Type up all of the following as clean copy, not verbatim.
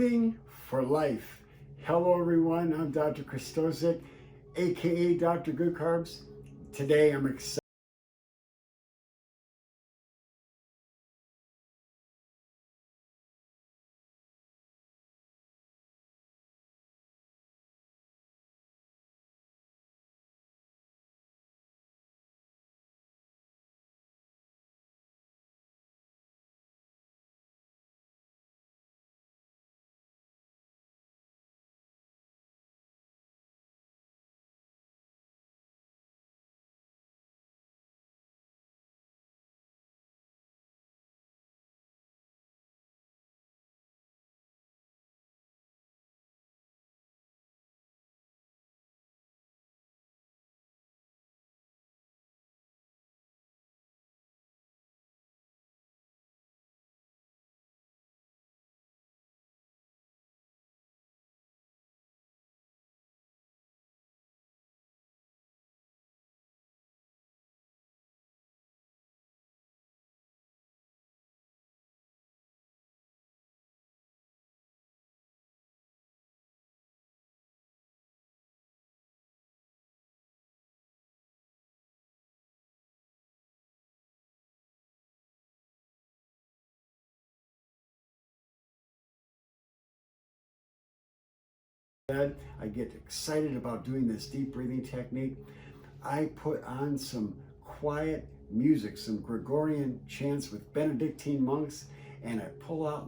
Breathing for life. Hello everyone, I'm Dr. Krystosik AKA Good Carbs. Today I'm excited I get excited about doing this deep breathing technique. I put on some quiet music, some Gregorian chants with Benedictine monks, and I pull out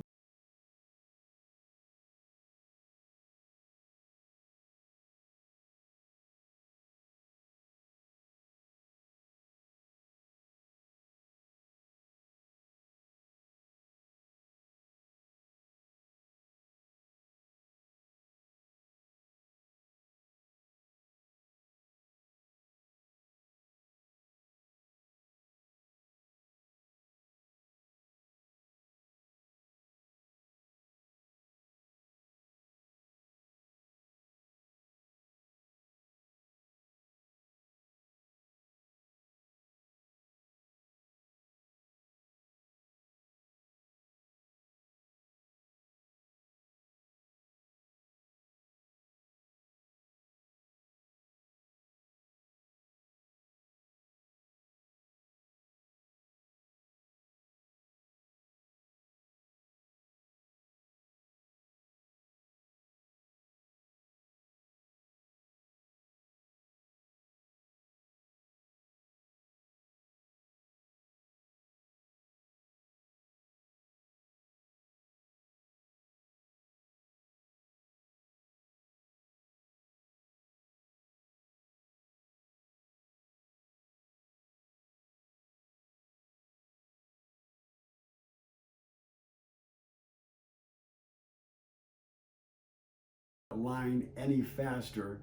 line any faster,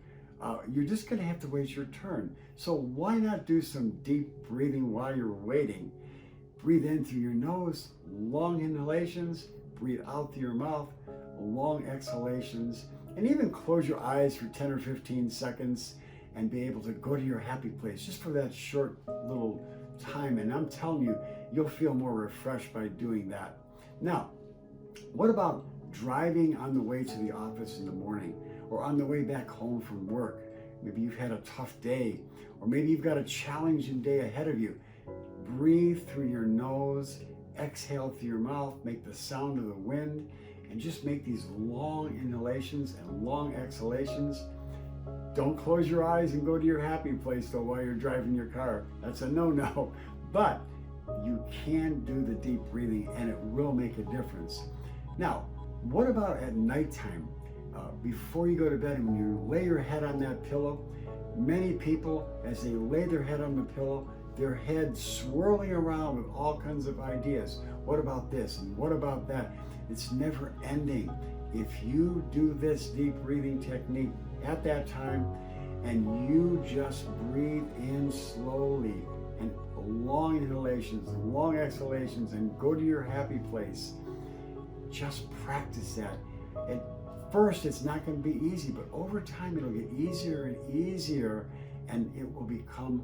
you're just going to have to wait your turn. So why not do some deep breathing while you're waiting? Breathe in through your nose, long inhalations, breathe out through your mouth, long exhalations, and even close your eyes for 10 or 15 seconds and be able to go to your happy place just for that short little time. And I'm telling you, you'll feel more refreshed by doing that. Now, what about driving on the way to the office in the morning or on the way back home from work? Maybe you've had a tough day, or maybe you've got a challenging day ahead of you. Breathe through your nose, exhale through your mouth, make the sound of the wind, and just make these long inhalations and long exhalations. Don't close your eyes and go to your happy place though while you're driving your car. That's a no-no. But you can do the deep breathing and it will make a difference. Now, what about at nighttime? Before you go to bed and when you lay your head on that pillow, many people, as they lay their head on the pillow, their head swirling around with all kinds of ideas. What about this and what about that? It's never ending. If you do this deep breathing technique at that time and you just breathe in slowly and long inhalations, long exhalations, and go to your happy place, just practice that. At first, it's not going to be easy, but over time, it'll get easier and easier, and it will become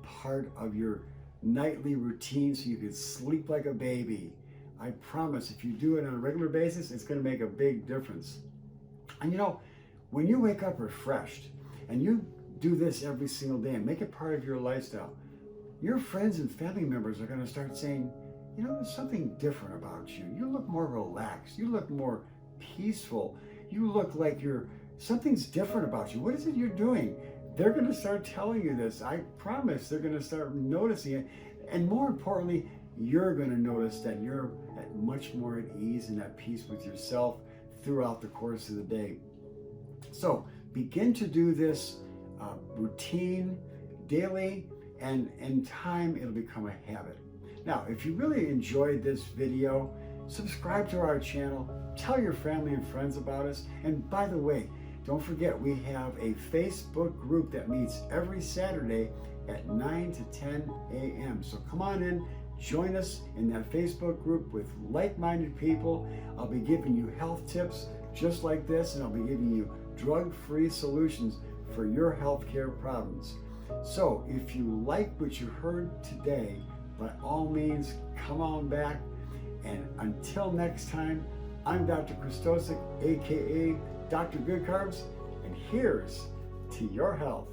part of your nightly routine so you can sleep like a baby. I promise if you do it on a regular basis, it's going to make a big difference. And you know, when you wake up refreshed and you do this every single day and make it part of your lifestyle, your friends and family members are going to start saying, you know, there's something different about you. You look more relaxed. You look more peaceful. You look like something's different about you. What is it you're doing? They're going to start telling you this. I promise they're going to start noticing it. And more importantly, you're going to notice that you're much more at ease and at peace with yourself throughout the course of the day. So begin to do this routine daily, and in time it'll become a habit. Now, if you really enjoyed this video, subscribe to our channel, tell your family and friends about us, and by the way, don't forget we have a Facebook group that meets every Saturday at 9 to 10 a.m. So come on in, join us in that Facebook group with like-minded people. I'll be giving you health tips just like this, and I'll be giving you drug-free solutions for your healthcare problems. So if you like what you heard today, by all means, come on back. And until next time, I'm Dr. Krystosik, AKA Dr. Good Carbs, and here's to your health.